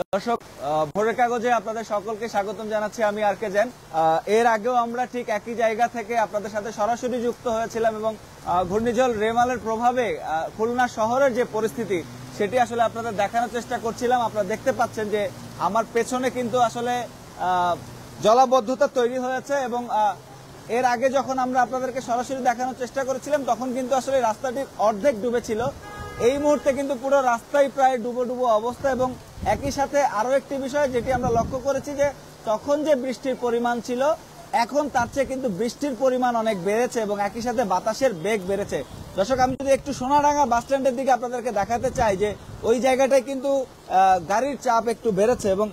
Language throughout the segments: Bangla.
দর্শক, ভোরের কাগজে আপনাদের সকলকে স্বাগতম জানাচ্ছি। আমি আর কে জেন। এর আগেও আমরা ঠিক একই জায়গা থেকে আপনাদের সাথে সরাসরি যুক্ত হয়েছিলাম এবং ঘূর্ণিঝড় রেমালের প্রভাবে খুলনা শহরের যে পরিস্থিতি সেটি আসলে আপনাদের দেখানোর চেষ্টা করছিলাম। আপনারা দেখতে পাচ্ছেন যে আমার পেছনে কিন্তু আসলে জলাবদ্ধতা তৈরি হয়েছে এবং এর আগে যখন আমরা আপনাদেরকে সরাসরি দেখানোর চেষ্টা করেছিলাম তখন কিন্তু আসলে রাস্তাটি অর্ধেক ডুবেছিল। এই মুহূর্তে কিন্তু পুরো রাস্তায় প্রায় ডুবো ডুবো অবস্থা এবং একই সাথে আরো একটি বিষয় যেটি আমরা লক্ষ্য করেছি যে তখন যে বৃষ্টির পরিমাণ ছিল এখন তার চেয়ে কিন্তু বৃষ্টির পরিমাণ অনেক বেড়েছে এবং একই সাথে বাতাসের বেগ বেড়েছে। দর্শক, আমি যদি একটু সোনাডাঙ্গা বাস স্ট্যান্ডের দিকে আপনাদেরকে দেখাতে চাই যে ওই জায়গাটায় কিন্তু গাড়ির চাপ একটু বেড়েছে এবং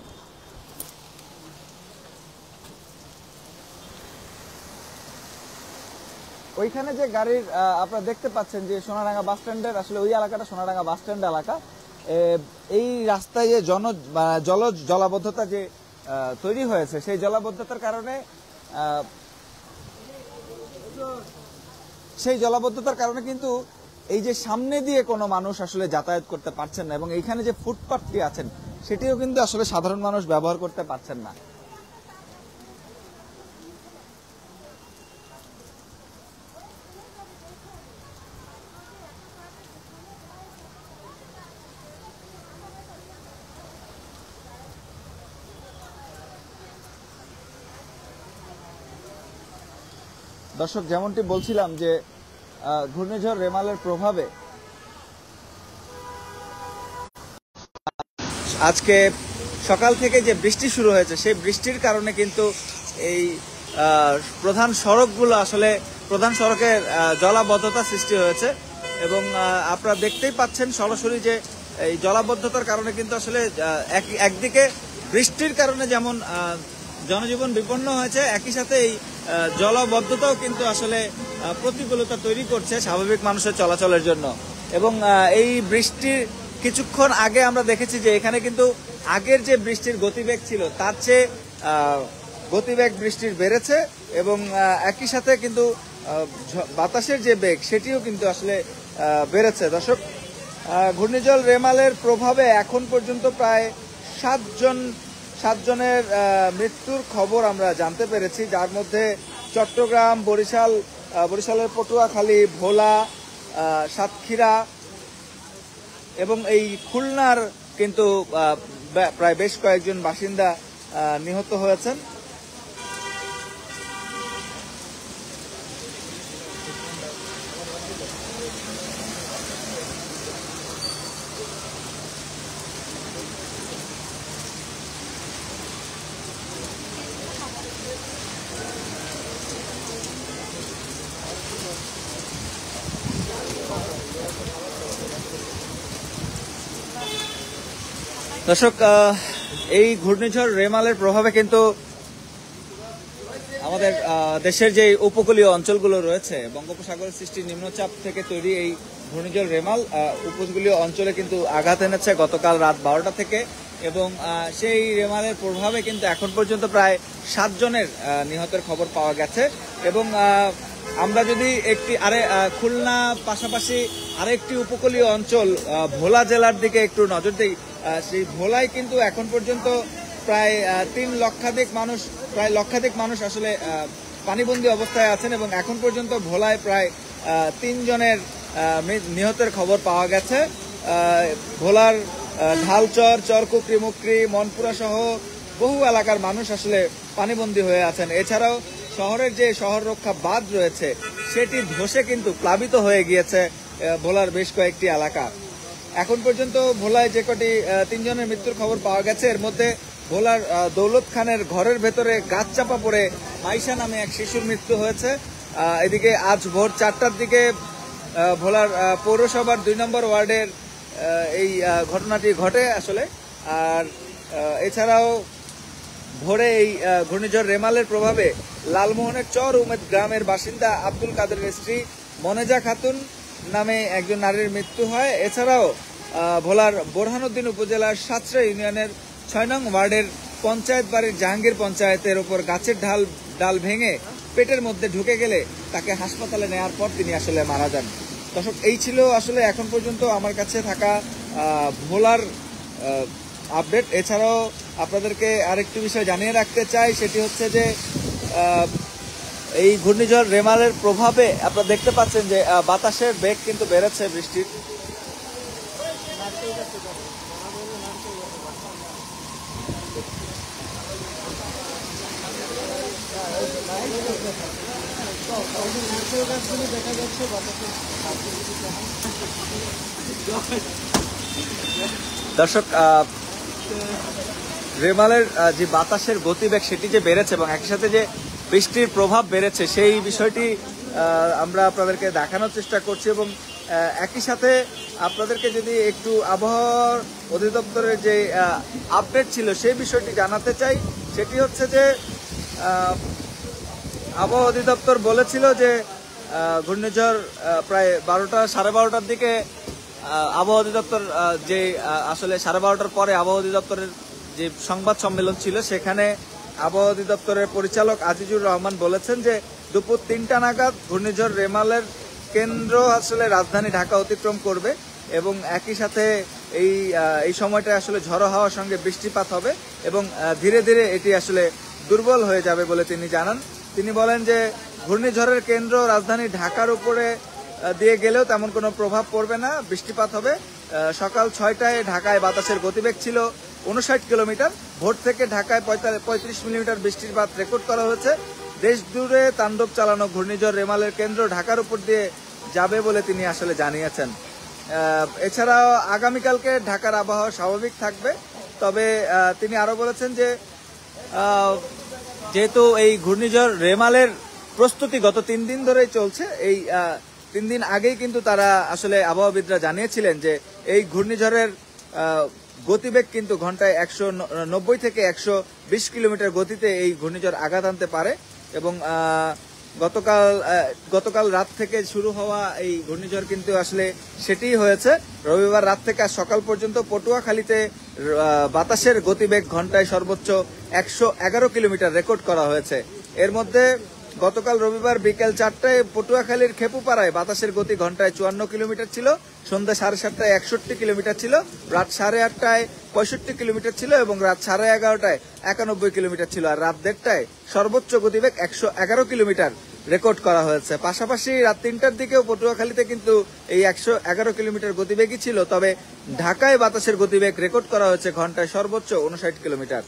ওইখানে যে গাড়ির আপনারা দেখতে পাচ্ছেন যে সোনাডাঙ্গা বাস স্ট্যান্ডের আসলে ওই এলাকাটা সোনাডাঙ্গা বাস স্ট্যান্ড এলাকা। এই রাস্তায় যে জলাবদ্ধতা যে তৈরি হয়েছে সেই জলাবদ্ধতার কারণে কিন্তু এই যে সামনে দিয়ে কোনো মানুষ আসলে যাতায়াত করতে পারছেন না এবং এইখানে যে ফুটপাথটি আছেন সেটিও কিন্তু আসলে সাধারণ মানুষ ব্যবহার করতে পারছেন না। দর্শক, যেমনটি বলছিলাম যে ঘূর্ণিঝড় রেমালের প্রভাবে আজকে সকাল থেকে যে বৃষ্টি শুরু হয়েছে সেই বৃষ্টির কারণে কিন্তু এই প্রধান সড়কের জলাবদ্ধতা সৃষ্টি হয়েছে এবং আপনারা দেখতেই পাচ্ছেন সরাসরি যে এই জলাবদ্ধতার কারণে কিন্তু আসলে একদিকে বৃষ্টির কারণে যেমন জনজীবন বিপন্ন হয়েছে, একই সাথে এই জলাবদ্ধতাও কিন্তু আসলে প্রতিকূলতা তৈরি করছে স্বাভাবিক মানুষের চলাচলের জন্য। এবং এই বৃষ্টির কিছুক্ষণ আগে আমরা দেখেছি যে এখানে কিন্তু আগের যে বৃষ্টির গতিবেগ ছিল তার চেয়ে গতিবেগ বৃষ্টির বেড়েছে এবং একই সাথে কিন্তু বাতাসের যে বেগ সেটিও কিন্তু আসলে বেড়েছে। দর্শক, ঘূর্ণিঝড় রেমালের প্রভাবে এখন পর্যন্ত প্রায় সাতজনের মৃত্যুর খবর আমরা জানতে পেরেছি, যার মধ্যে চট্টগ্রাম, বরিশালের পটুয়াখালী, ভোলা, সাতক্ষীরা এবং এই খুলনার কিন্তু প্রায় বেশ কয়েকজন বাসিন্দা নিহত হয়েছেন। দর্শক, এই ঘূর্ণিঝড় রেমালের প্রভাবে কিন্তু আমাদের দেশের যে উপকূলীয় অঞ্চলগুলো রয়েছে বঙ্গোপসাগরের সৃষ্টি নিম্নচাপ থেকে তৈরি এই ঘূর্ণিঝড় রেমাল উপকূলীয় অঞ্চলে কিন্তু আঘাত এনেছে গতকাল রাত 12টা থেকে এবং সেই রেমালের প্রভাবে কিন্তু এখন পর্যন্ত প্রায় 7 জনের নিহতের খবর পাওয়া গেছে। এবং আমরা যদি খুলনা পাশাপাশি আরেকটি উপকূলীয় অঞ্চল ভোলা জেলার দিকে একটু নজর দিই, সেই ভোলায় কিন্তু এখন পর্যন্ত প্রায় 3 লক্ষাধিক মানুষ আসলে পানিবন্দী অবস্থায় আছেন এবং এখন পর্যন্ত ভোলায় প্রায় 3 জনের নিহতের খবর পাওয়া গেছে। ভোলার ঢালচর, চরকুকরি, মুকরি, মনপুরা সহ বহু এলাকার মানুষ আসলে পানিবন্দী হয়ে আছেন। এছাড়াও শহরের যে শহর রক্ষা বাঁধ রয়েছে সেটি ধসে কিন্তু প্লাবিত হয়ে গিয়েছে ভোলার বেশ কয়েকটি এলাকা। এখন পর্যন্ত ভোলায় যে কটি 3 জনের মৃত্যুর খবর পাওয়া গেছে এর মধ্যে ভোলার দৌলত খানের ঘরের ভেতরে গাছ চাপা পড়ে মাইশা নামে এক শিশুর মৃত্যু হয়েছে। এদিকে আজ ভোর 4টার দিকে ভোলার পৌরসভার 2 নম্বর ওয়ার্ডের এই ঘটনাটি ঘটে আসলে। আর এছাড়াও ভোরে এই ঘূর্ণিঝড় রেমালের প্রভাবে লালমোহনের চর উমেদ গ্রামের বাসিন্দা আব্দুল কাদেরের স্ত্রী মনেজা খাতুন নামে একজন নারীর মৃত্যু হয়। এছাড়াও ভোলার বোরহানুদ্দিন উপজেলার সাতরা ইউনিয়নের 6 নং ওয়ার্ডের পঞ্চায়েত বাড়ির জাহাঙ্গীর পঞ্চায়েতের ওপর গাছের ডাল ভেঙে পেটের মধ্যে ঢুকে গেলে তাকে হাসপাতালে নেওয়ার পর তিনি আসলে মারা যান। দর্শক, এই ছিল আসলে এখন পর্যন্ত আমার কাছে থাকা ভোলার আপডেট। এছাড়াও আপনাদেরকে আরেকটি বিষয় জানিয়ে রাখতে চাই, সেটি হচ্ছে যে এই ঘূর্ণিঝড় রেমালের প্রভাবে আপনারা দেখতে পাচ্ছেন যে বাতাসের বেগ কিন্তু বেড়েছে বৃষ্টির। দর্শক, রেমালের যে বাতাসের গতিবেগ সেটি যে বেড়েছে এবং একই সাথে যে বৃষ্টির প্রভাব বেড়েছে সেই বিষয়টি আমরা আপনাদেরকে দেখানোর চেষ্টা করছি এবং একই সাথে আপনাদেরকে যদি একটু আবহাওয়া অধিদপ্তরের যে আপডেট ছিল সেই বিষয়টি জানাতে চাই, সেটি হচ্ছে যে আবহাওয়া অধিদপ্তর বলেছিল যে ঘূর্ণিঝড় প্রায় 12টার দিকে আবহাওয়া অধিদপ্তর যে আসলে 12:30টার পরে আবহাওয়া অধিদপ্তরের যে সংবাদ সম্মেলন ছিল সেখানে আবহাওয়া অধিদপ্তরের পরিচালক আজিজুর রহমান বলেছেন যে দুপুর 3টা নাগাদ ঘূর্ণিঝড় রেমালের কেন্দ্র আসলে রাজধানী ঢাকা অতিক্রম করবে এবং একই সাথে এই সময়টা আসলে ঝড়ো হওয়ার সঙ্গে বৃষ্টিপাত হবে এবং ধীরে ধীরে এটি আসলে দুর্বল হয়ে যাবে বলে তিনি জানান। তিনি বলেন যে ঘূর্ণিঝড়ের কেন্দ্র রাজধানী ঢাকার উপরে দিয়ে গেলেও তেমন কোনো প্রভাব পড়বে না, বৃষ্টিপাত হবে। সকাল 6টায় ঢাকায় বাতাসের গতিবেগ ছিল 59 কিলোমিটার। ভোর থেকে ঢাকায় 35 মিলিমিটার বৃষ্টিপাত রেকর্ড করা হয়েছে। দেশ জুড়ে তাণ্ডব চালানো ঘূর্ণিঝড় রেমালের কেন্দ্র ঢাকার উপর দিয়ে যাবে বলে তিনি আসলে জানিয়েছেন। এছাড়াও আগামীকালকে ঢাকার আবহাওয়া স্বাভাবিক থাকবে। তবে তিনি আরো বলেছেন যে যেহেতু এই ঘূর্ণিঝড় রেমালের প্রস্তুতি গত 3 দিন ধরেই চলছে, এই 3 দিন আগেই কিন্তু তারা আসলে আবহাওয়াবিদরা জানিয়েছিলেন যে এই ঘূর্ণিঝড়ের গতিবেগ কিন্তু ঘন্টায় 190 থেকে 120 কিলোমিটার গতিতে এই ঘূর্ণিঝড় আঘাত আনতে পারে এবং গতকাল রাত থেকে শুরু হওয়া এই ঘূর্ণিঝড় কিন্তু আসলে সেটিই হয়েছে। রবিবার রাত থেকে আজ সকাল পর্যন্ত পটুয়াখালীতে বাতাসের গতিবেগ ঘন্টায় সর্বোচ্চ 111 কিলোমিটার রেকর্ড করা হয়েছে। এর মধ্যে গতকাল রবিবার বিকেল 4টায় পটুয়াখালীর খেপুপাড়ায় বাতাসের গতি ঘন্টায় 54 কিলোমিটার ছিল, সন্ধ্যা 7:30টায় 61 কিলোমিটার ছিল, রাত 8:30টায় 65 কিলোমিটার ছিল এবং রাত 11:30টায় 91 কিলোমিটার ছিল, আর রাত 1:30টায় সর্বোচ্চ গতিবেগ 111 কিলোমিটার রেকর্ড করা হয়েছে। পাশাপাশি রাত 3টার দিকেও পটুয়াখালীতে কিন্তু এই 111 কিলোমিটার গতিবেগই ছিল, তবে ঢাকায় বাতাসের গতিবেগ রেকর্ড করা হয়েছে ঘন্টায় সর্বোচ্চ 59 কিলোমিটার।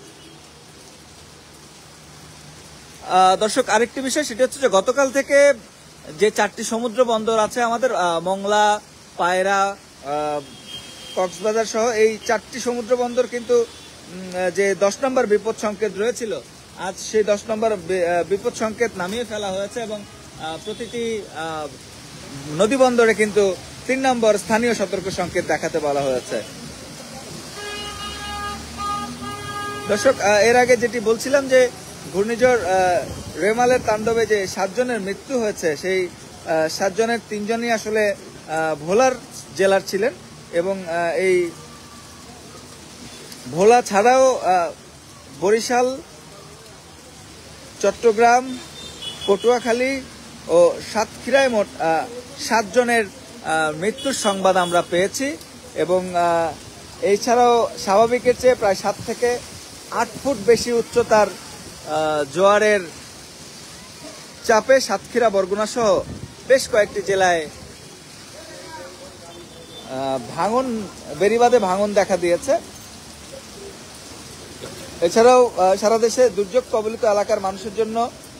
দর্শক, আরেকটি বিষয় সেটি হচ্ছে যে গতকাল থেকে যে 4টি সমুদ্র বন্দর আছে আমাদের, মংলা, পায়রা, কক্সবাজার সহ এই 4টি সমুদ্র বন্দর কিন্তু যে 10 নম্বর বিপদ সংকেত রয়েছিল, আজ সেই 10 নম্বর বিপদ সংকেত নামিয়ে ফেলা হয়েছে এবং প্রতিটি নদী বন্দরে কিন্তু 3 নম্বর স্থানীয় সতর্ক সংকেত দেখাতে বলা হয়েছে। দর্শক, এর আগে যেটি বলছিলাম যে ঘূর্ণিঝড় রেমালের তাণ্ডবে যে 7 জনের মৃত্যু হয়েছে, সেই 7 জনের 3 জনই আসলে ভোলার জেলার ছিলেন এবং এই ভোলা ছাড়াও বরিশাল, চট্টগ্রাম, পটুয়াখালী ও সাতক্ষীরায় মোট 7 জনের মৃত্যুর সংবাদ আমরা পেয়েছি এবং এছাড়াও স্বাভাবিকের চেয়ে প্রায় 7 থেকে 8 ফুট বেশি উচ্চতার জোয়ারের চাপে সাতক্ষীরা, বরগুনা সহ বেশ কয়েকটি জেলায় বেড়িবাঁধে ভাঙন দেখা দিয়েছে। এছাড়াও সারা দেশে দুর্যোগ কবলিত এলাকার মানুষের জন্য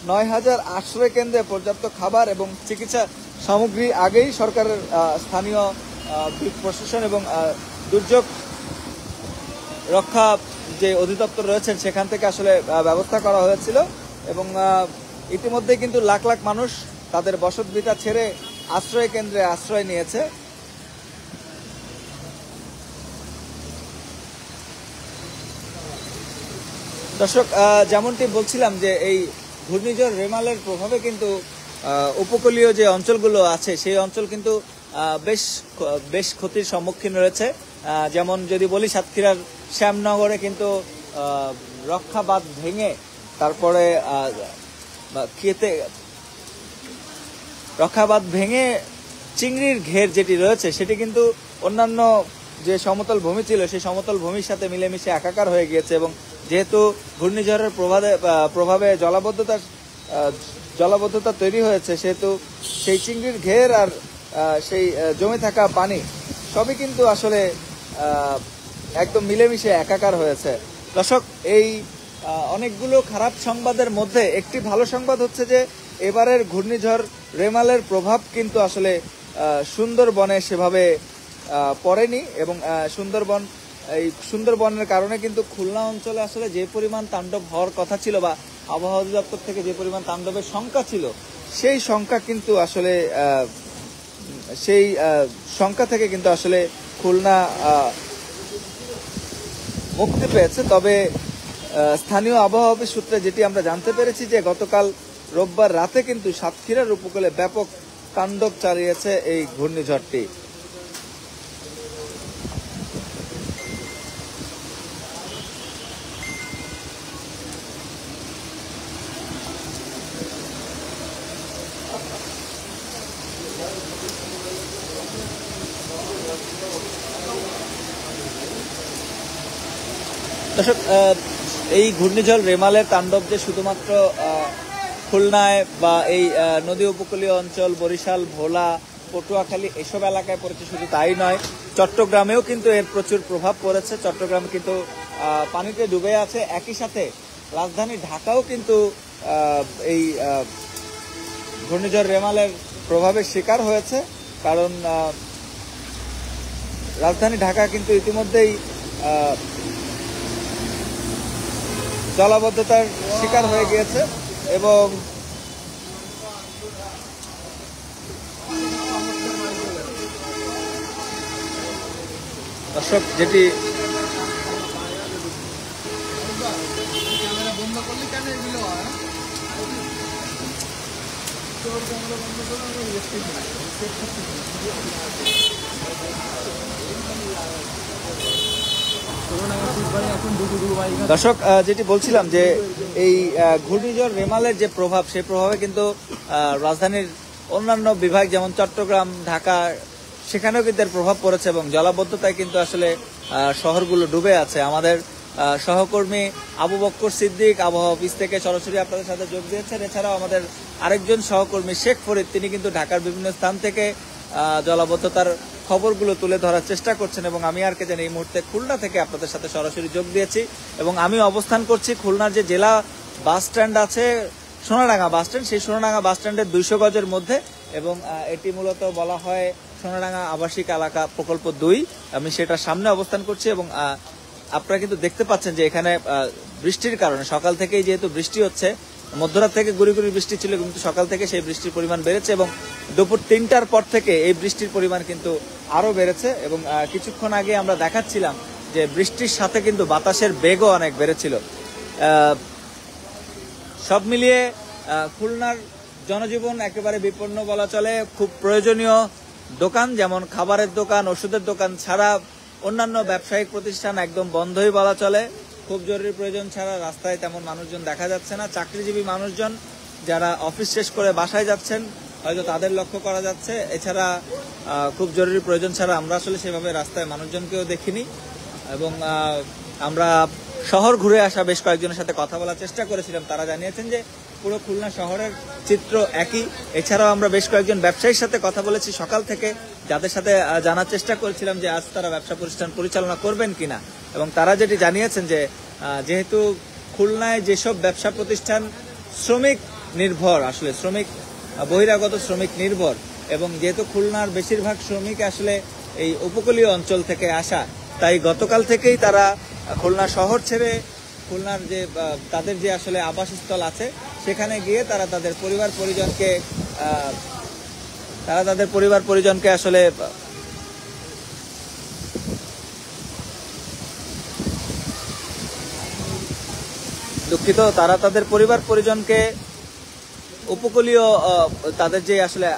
9,000 আশ্রয় কেন্দ্রে পর্যাপ্ত খাবার এবং চিকিৎসা সামগ্রী আগেই সরকারের স্থানীয় প্রশাসন এবং দুর্যোগ রক্ষা যে অধিদপ্তর রয়েছেন সেখান থেকে আসলে ব্যবস্থা করা হয়েছিল এবং ইতিমধ্যে কিন্তু লাখ লাখ মানুষ তাদের বসতভিটা ছেড়ে আশ্রয় কেন্দ্রে আশ্রয় নিয়েছে। দর্শক, যেমনটি বলছিলাম যে এই ঘূর্ণিঝড় রেমালের প্রভাবে কিন্তু উপকূলীয় যে অঞ্চলগুলো আছে সেই অঞ্চল কিন্তু বেশ ক্ষতির সম্মুখীন রয়েছে। যেমন যদি বলি, সাতক্ষীরার শ্যামনগরে কিন্তু রক্ষা বাঁধ ভেঙে তারপরে রক্ষা বাঁধ ভেঙে চিংড়ির ঘের যেটি রয়েছে সেটি কিন্তু অন্যান্য যে সমতল ভূমি ছিল সেই সমতল ভূমির সাথে মিলেমিশে একাকার হয়ে গিয়েছে এবং যেহেতু ঘূর্ণিঝড়ের প্রভাবে জলাবদ্ধতা তৈরি হয়েছে সেহেতু সেই চিংড়ির ঘের আর সেই জমে থাকা পানি সবই কিন্তু আসলে একদম মিলেমিশে একাকার হয়েছে। দর্শক, এই অনেকগুলো খারাপ সংবাদের মধ্যে একটি ভালো সংবাদ হচ্ছে যে এবারের ঘূর্ণিঝড় রেমালের প্রভাব কিন্তু আসলে সুন্দরবনে সেভাবে পড়েনি এবং সুন্দরবনের কারণে কিন্তু খুলনা অঞ্চলে আসলে যে পরিমাণ তাণ্ডব হওয়ার কথা ছিল বা আবহাওয়া অধিদপ্তর থেকে যে পরিমাণ তাণ্ডবের সংখ্যা ছিল সেই সংখ্যা কিন্তু আসলে থেকে কিন্তু আসলে খুলনা মুক্তি পেয়েছে। তবে স্থানীয় আবহাওয়া অফিস সূত্রে যেটি আমরা জানতে পেরেছি যে গতকাল রোববার রাতে কিন্তু সাতক্ষীরার উপকূলে ব্যাপক তাণ্ডব চালিয়েছে এই ঘূর্ণিঝড়টি। দর্শক, এই ঘূর্ণিঝড় রেমালের তাণ্ডব যে শুধুমাত্র খুলনায় বা এই নদী উপকূলীয় অঞ্চল বরিশাল, ভোলা, পটুয়াখালী এসব এলাকায় পড়েছে শুধু তাই নয়, চট্টগ্রামেও কিন্তু এর প্রচুর প্রভাব পড়েছে। চট্টগ্রাম কিন্তু পানিতে ডুবে আছে। একই সাথে রাজধানী ঢাকাও কিন্তু এই ঘূর্ণিঝড় রেমালের প্রভাবের শিকার হয়েছে, কারণ রাজধানী ঢাকা কিন্তু ইতিমধ্যেই জলাবদ্ধতার শিকার হয়ে গিয়েছে এবং দর্শক, যেটি দর্শক যেটি বলছিলাম যে এই ঘূর্ণিঝড় রেমালের যে প্রভাব সেই প্রভাবে কিন্তু রাজধানীর অন্যান্য বিভাগ যেমন চট্টগ্রাম, ঢাকা সেখানেও কিন্তু এর প্রভাব পড়েছে এবং জলাবদ্ধতায় কিন্তু আসলে শহরগুলো ডুবে আছে। আমাদের সহকর্মী আবু বক্কর সিদ্দিক আবহাওয়া অফিস থেকে সরাসরি আপনাদের সাথে যোগ দিয়েছেন। এছাড়াও আমাদের আরেকজন সহকর্মী শেখ ফরিদ, তিনি কিন্তু ঢাকার বিভিন্ন স্থান থেকে জলাবদ্ধতার খবরগুলো তুলে ধরার চেষ্টা করছেন এবং আমি আর কে জানি এই মুহূর্তে খুলনা থেকে আপনাদের সাথে সরাসরি যোগ দিয়েছি এবং আমি অবস্থান করছি খুলনার যে জেলা বাস স্ট্যান্ড আছে সোনাডাঙ্গা বাস স্ট্যান্ড, সেই সোনাডাঙ্গা বাস স্ট্যান্ডের 200 গজের মধ্যে এবং এটি মূলত বলা হয় সোনাডাঙ্গা আবাসিক এলাকা প্রকল্প 2। আমি সেটার সামনে অবস্থান করছি এবং আপনারা কিন্তু দেখতে পাচ্ছেন যে এখানে বৃষ্টির কারণে সকাল থেকেই যেহেতু বৃষ্টি হচ্ছে, মধ্যরাত থেকে গুড়ি গুড়ি বৃষ্টি ছিল কিন্তু সকাল থেকে সেই বৃষ্টির পরিমাণ বেড়েছে এবং দুপুর 3টার পর থেকে এই বৃষ্টির পরিমাণ কিন্তু আরো বেড়েছে এবং কিছুক্ষণ আগে আমরা দেখাচ্ছিলাম যে বৃষ্টির সাথে কিন্তু বাতাসের বেগও অনেক বেড়েছিল। সব মিলিয়ে খুলনার জনজীবন একেবারে বিপন্ন বলা চলে। খুব প্রয়োজনীয় দোকান যেমন খাবারের দোকান, ওষুধের দোকান ছাড়া অন্যান্য ব্যবসায়িক প্রতিষ্ঠান একদম বন্ধই বলা চলে। খুব জরুরি প্রয়োজন ছাড়া রাস্তায় তেমন মানুষজন দেখা যাচ্ছে না। চাকরিজীবী মানুষজন যারা অফিস শেষ করে বাসায় যাচ্ছেন হয়তো তাদের লক্ষ্য করা যাচ্ছে। এছাড়া খুব জরুরি প্রয়োজন ছাড়া আমরা আসলে সেভাবে রাস্তায় মানুষজনকেও দেখিনি এবং আমরা শহর ঘুরে আসা বেশ কয়েকজনের সাথে কথা বলার চেষ্টা করেছিলাম। তারা জানিয়েছেন যে পুরো খুলনা শহরের চিত্র একই। এছাড়াও আমরা বেশ কয়েকজন ব্যবসায়ীর সাথে কথা বলেছি সকাল থেকে, যাদের সাথে জানার চেষ্টা করেছিলাম যে আজ তারা ব্যবসা প্রতিষ্ঠান পরিচালনা করবেন কিনা এবং তারা যেটি জানিয়েছেন যে যেহেতু খুলনায় যেসব ব্যবসা প্রতিষ্ঠান শ্রমিক নির্ভর, আসলে শ্রমিক বহিরাগত শ্রমিক নির্ভর এবং যেহেতু খুলনার বেশিরভাগ শ্রমিক আসলে এই উপকূলীয় অঞ্চল থেকে আসা, তাই গতকাল থেকেই তারা খুলনা শহর ছেড়ে খুলনার যে তাদের যে আসলে আবাসস্থল আছে সেখানে গিয়ে তারা তাদের পরিবার পরিজনকে আসলে দুঃখিত, তারা তাদের পরিবার পরিজনকে উপকূলীয় তাদের যে আসলে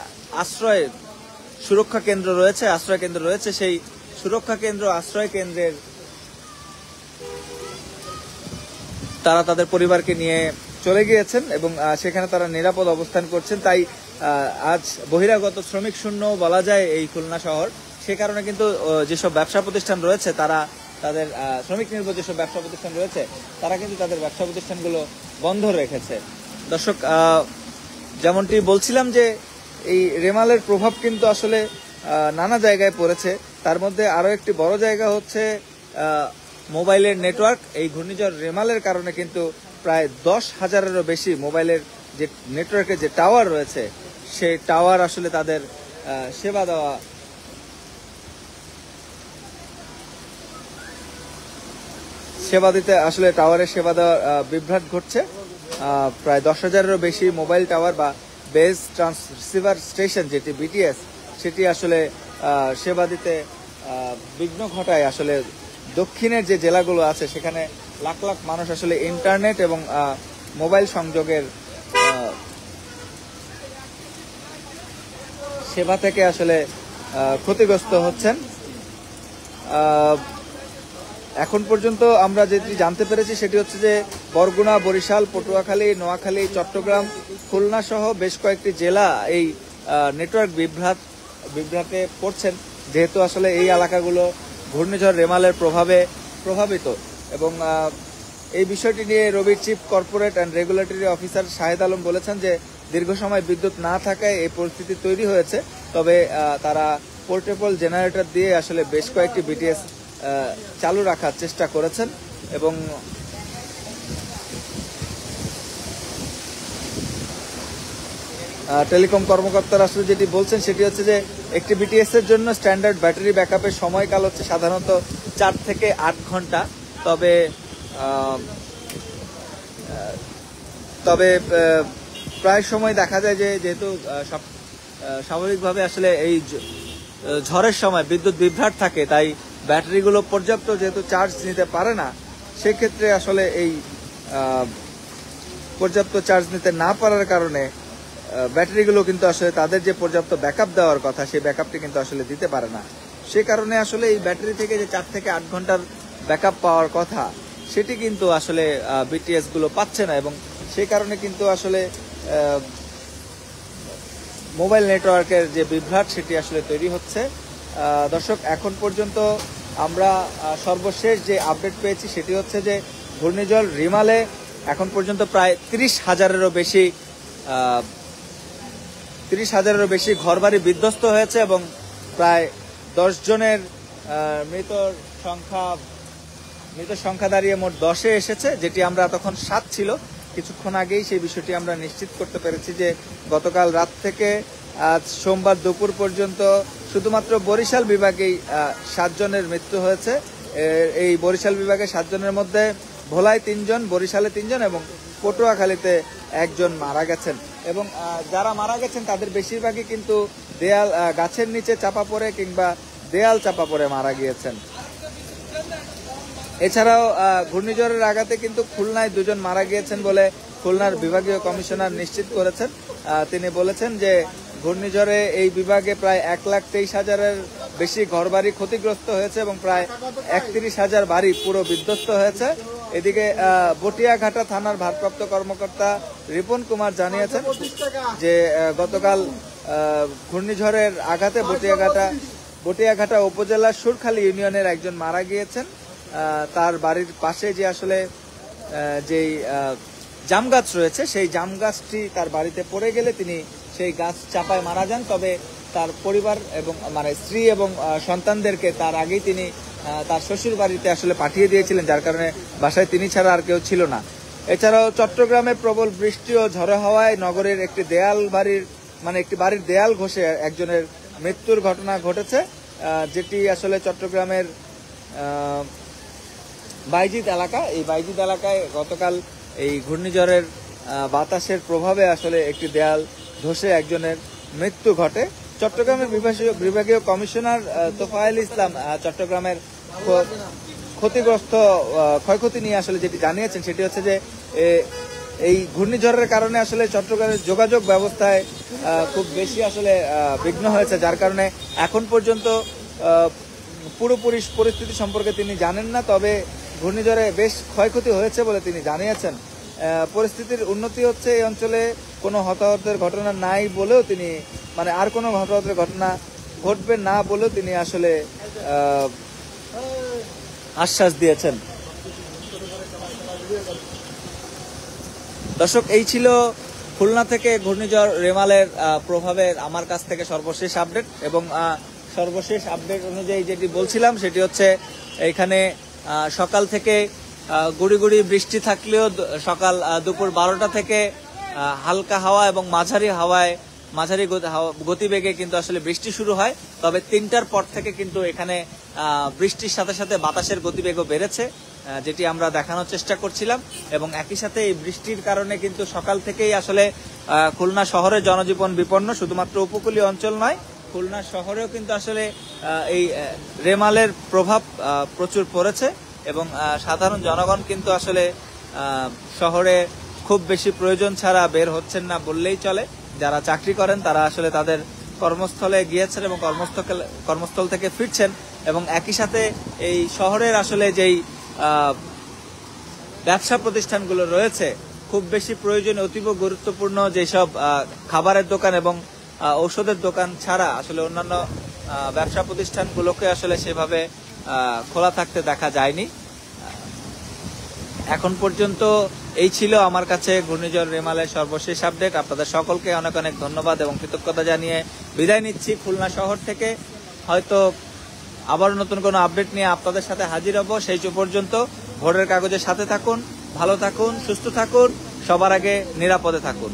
সুরক্ষা কেন্দ্র রয়েছে সেই সুরক্ষা কেন্দ্র, আশ্রয় কেন্দ্রের তারা তাদের পরিবারকে নিয়ে চলে গিয়েছেন এবং সেখানে তারা নিরাপদ অবস্থান করছেন। তাই আজ বহিরাগত শ্রমিক শূন্য বলা যায় এই খুলনা শহর। সে কারণে কিন্তু যেসব ব্যবসা প্রতিষ্ঠান রয়েছে তারা তাদের শ্রমিক নির্ভর যেসব ব্যবসা প্রতিষ্ঠান রয়েছে তারা কিন্তু তাদের ব্যবসা প্রতিষ্ঠানগুলো বন্ধ রেখেছে। দর্শক, যেমনটি বলছিলাম যে এই রেমালের প্রভাব কিন্তু আসলে নানা জায়গায় পড়েছে। তার মধ্যে আরো একটি বড় জায়গা হচ্ছে মোবাইলের নেটওয়ার্ক। এই ঘূর্ণিঝড় রেমালের কারণে কিন্তু প্রায় 10,000-এরও বেশি মোবাইলের যে নেটওয়ার্কের যে টাওয়ার রয়েছে সেই টাওয়ার আসলে তাদের সেবা দিতে আসলে টাওয়ারের সেবা দেওয়ার বিভ্রাট ঘটছে। প্রায় 10,000-এরও বেশি মোবাইল টাওয়ার বা বেস ট্রান্সসিভার স্টেশন যেটি বিটিএস সেটি আসলে সেবা দিতে বিঘ্ন ঘটায়। আসলে দক্ষিণের যে জেলাগুলো আছে সেখানে লাখ লাখ মানুষ আসলে ইন্টারনেট এবং মোবাইল সংযোগের সেবা থেকে আসলে ক্ষতিগ্রস্ত হচ্ছেন। এখন পর্যন্ত আমরা যেটি জানতে পেরেছি সেটি হচ্ছে যে বরগুনা, বরিশাল, পটুয়াখালী, নোয়াখালী, চট্টগ্রাম, খুলনা সহ বেশ কয়েকটি জেলা এই নেটওয়ার্ক বিভ্রাটে পড়ছেন, যেহেতু আসলে এই এলাকাগুলো ঘূর্ণিঝড় রেমালের প্রভাবে প্রভাবিত। এবং এই বিষয়টি নিয়ে রবির chief corporate and regulatory officer Shahed Alam বলেছেন যে দীর্ঘ সময় বিদ্যুৎ না থাকায় এই পরিস্থিতি তৈরি হয়েছে। তবে তারা পোর্টেবল জেনারেটর দিয়ে আসলে বেশ কয়েকটি বিটিএস চালু রাখার চেষ্টা করেছেন। এবং টেলিকম কর্মকর্তারা আসলে যেটি বলছেন সেটি হচ্ছে যে একটি বিটিএস এর জন্য স্ট্যান্ডার্ড ব্যাটারি ব্যাকআপের সময়কাল হচ্ছে সাধারণত 4 থেকে 8 ঘন্টা। তবে প্রায় সময় দেখা যায় যে যেহেতু স্বাভাবিকভাবে আসলে এই ঝড়ের সময় বিদ্যুৎ বিভ্রাট থাকে, তাই ব্যাটারিগুলো পর্যাপ্ত যেহেতু চার্জ নিতে পারে না, সেক্ষেত্রে আসলে এই পর্যাপ্ত চার্জ নিতে না পারার কারণে ব্যাটারিগুলো কিন্তু আসলে তাদের যে পর্যাপ্ত ব্যাকআপ দেওয়ার কথা সেই ব্যাকআপটি কিন্তু আসলে দিতে পারে না। সে কারণে আসলে এই ব্যাটারি থেকে যে 4 থেকে 8 ঘন্টার ব্যাকআপ পাওয়ার কথা সেটি কিন্তু আসলে বিটিএস গুলো পাচ্ছে না, এবং সেই কারণে কিন্তু আসলে মোবাইল নেটওয়ার্কের যে বিভ্রাট সেটি আসলে তৈরি হচ্ছে। দর্শক, এখন পর্যন্ত আমরা সর্বশেষ যে আপডেট পেয়েছি সেটি হচ্ছে যে ঘূর্ণিঝড় রিমালে এখন পর্যন্ত প্রায় 30,000-এরও বেশি ঘরবাড়ি বিধ্বস্ত হয়েছে এবং প্রায় 10 জনের মৃত সংখ্যা দাঁড়িয়ে মোট 10-এ এসেছে, যেটি আমরা তখন 7 ছিল। কিছুক্ষণ আগেই সেই বিষয়টি আমরা নিশ্চিত করতে পেরেছি যে গতকাল রাত থেকে আজ সোমবার দুপুর পর্যন্ত শুধুমাত্র বরিশাল বিভাগেই 7 জনের মৃত্যু হয়েছে। এই বরিশাল বিভাগে 7 জনের মধ্যে ভোলায় 3 জন, বরিশালে 3 জন এবং পটুয়াখালীতে 1 জন মারা গেছেন। এবং যারা মারা গেছেন তাদের বেশিরভাগই কিন্তু গাছের নিচে চাপা পড়ে কিংবা দেয়াল চাপা পড়ে মারা গিয়েছেন। এছাড়াও ঘূর্ণিঝড়ের আঘাতে কিন্তু খুলনায় 2 জন মারা গিয়েছেন বলে খুলনার বিভাগীয় কমিশনার নিশ্চিত করেছেন। তিনি বলেছেন যে ঘূর্ণিঝড়ে এই বিভাগে প্রায় 1,23,000-এর বেশি ঘরবাড়ি ক্ষতিগ্রস্ত হয়েছে এবং প্রায় 31,000 বাড়ি পুরো বিধ্বস্ত হয়েছে। এদিকে বটিয়াঘাটা থানার ভারপ্রাপ্ত কর্মকর্তা রিপন কুমার জানিয়েছেন যে গতকাল ঘূর্ণিঝড়ের আঘাতে বটিয়াঘাটা উপজেলার সুরখালী ইউনিয়নের একজন মারা গিয়েছেন। তার বাড়ির পাশে যে আসলে যেই জাম গাছ রয়েছে সেই জাম গাছটি তার বাড়িতে পড়ে গেলে তিনি সেই গাছ চাপায় মারা যান। তবে তার পরিবার এবং স্ত্রী এবং সন্তানদেরকে তার আগেই তিনি তার শ্বশুর বাড়িতে আসলে পাঠিয়ে দিয়েছিলেন, যার কারণে বাসায় তিনি ছাড়া আর কেউ ছিল না। এছাড়াও চট্টগ্রামে প্রবল বৃষ্টি ও ঝড়ো হাওয়ায় নগরের একটি বাড়ির দেয়াল ঘষে একজনের মৃত্যুর ঘটনা ঘটেছে, যেটি আসলে চট্টগ্রামের বাইজিদ এলাকা। এই বাইজিদ এলাকায় গতকাল এই ঘূর্ণিঝড়ের বাতাসের প্রভাবে আসলে একটি দেয়াল ধসে একজনের মৃত্যু ঘটে। চট্টগ্রামের বিভাগীয় কমিশনার তোফায়েল ইসলাম চট্টগ্রামের ক্ষতিগ্রস্ত ক্ষয়ক্ষতি নিয়ে আসলে যেটি জানিয়েছেন সেটি হচ্ছে যে এই ঘূর্ণিঝড়ের কারণে আসলে চট্টগ্রামের যোগাযোগ ব্যবস্থায় খুব বেশি আসলে বিঘ্ন হয়েছে, যার কারণে এখন পর্যন্ত পুরোপুরি পরিস্থিতি সম্পর্কে তিনি জানেন না। তবে ঘূর্ণিঝড়ে বেশ ক্ষয়ক্ষতি হয়েছে বলে তিনি জানিয়েছেন। পরিস্থিতির উন্নতি হচ্ছে, এই অঞ্চলে কোনো হতাহতের ঘটনা নাই বলেও তিনি আর কোনো হতাহতের ঘটনা ঘটবে না বলেও তিনি আসলে আশ্বাস দিয়েছেন। দর্শক, এই ছিল খুলনা থেকে ঘূর্ণিঝড় রেমালের প্রভাবের আমার কাছ থেকে সর্বশেষ আপডেট। এবং সর্বশেষ আপডেট অনুযায়ী যেটি বলছিলাম সেটি হচ্ছে এখানে সকাল থেকে গুড়ি গুড়ি বৃষ্টি থাকলেও সকাল দুপুর 12টা থেকে হালকা হাওয়া এবং মাঝারি গতিবেগে কিন্তু আসলে বৃষ্টি শুরু হয়। তবে 3টার পর থেকে কিন্তু এখানে বৃষ্টির সাথে সাথে বাতাসের গতিবেগও বেড়েছে, যেটি আমরা দেখানোর চেষ্টা করছিলাম। এবং একই সাথে এই বৃষ্টির কারণে কিন্তু সকাল থেকেই আসলে খুলনা শহরে জনজীবন বিপন্ন। শুধুমাত্র উপকূলীয় অঞ্চল নয়, খুলনা শহরেও কিন্তু আসলে এই রেমালের প্রভাব প্রচুর পড়েছে। এবং সাধারণ জনগণ কিন্তু আসলে শহরে খুব বেশি প্রয়োজন ছাড়া বের হচ্ছেন না বললেই চলে। যারা চাকরি করেন তারা আসলে তাদের কর্মস্থলে গিয়েছেন এবং কর্মস্থল থেকে ফিরছেন। এবং একই সাথে এই শহরের আসলে যেই ব্যবসা প্রতিষ্ঠানগুলো রয়েছে, খুব বেশি প্রয়োজনীয় অতীব গুরুত্বপূর্ণ যেসব খাবারের দোকান এবং ঔষধের দোকান ছাড়া আসলে অন্যান্য ব্যবসা প্রতিষ্ঠানগুলোকে আসলে সেভাবে খোলা থাকতে দেখা যায়নি। এখন পর্যন্ত এই ছিল আমার কাছে ঘূর্ণিঝড় রেমালের সর্বশেষ আপডেট। আপনাদের সকলকে অনেক অনেক ধন্যবাদ এবং কৃতজ্ঞতা জানিয়ে বিদায় নিচ্ছি খুলনা শহর থেকে। হয়তো আবার নতুন কোনো আপডেট নিয়ে আপনাদের সাথে হাজির হব। সেই পর্যন্ত ভোরের কাগজের সাথে থাকুন, ভালো থাকুন, সুস্থ থাকুন, সবার আগে নিরাপদে থাকুন।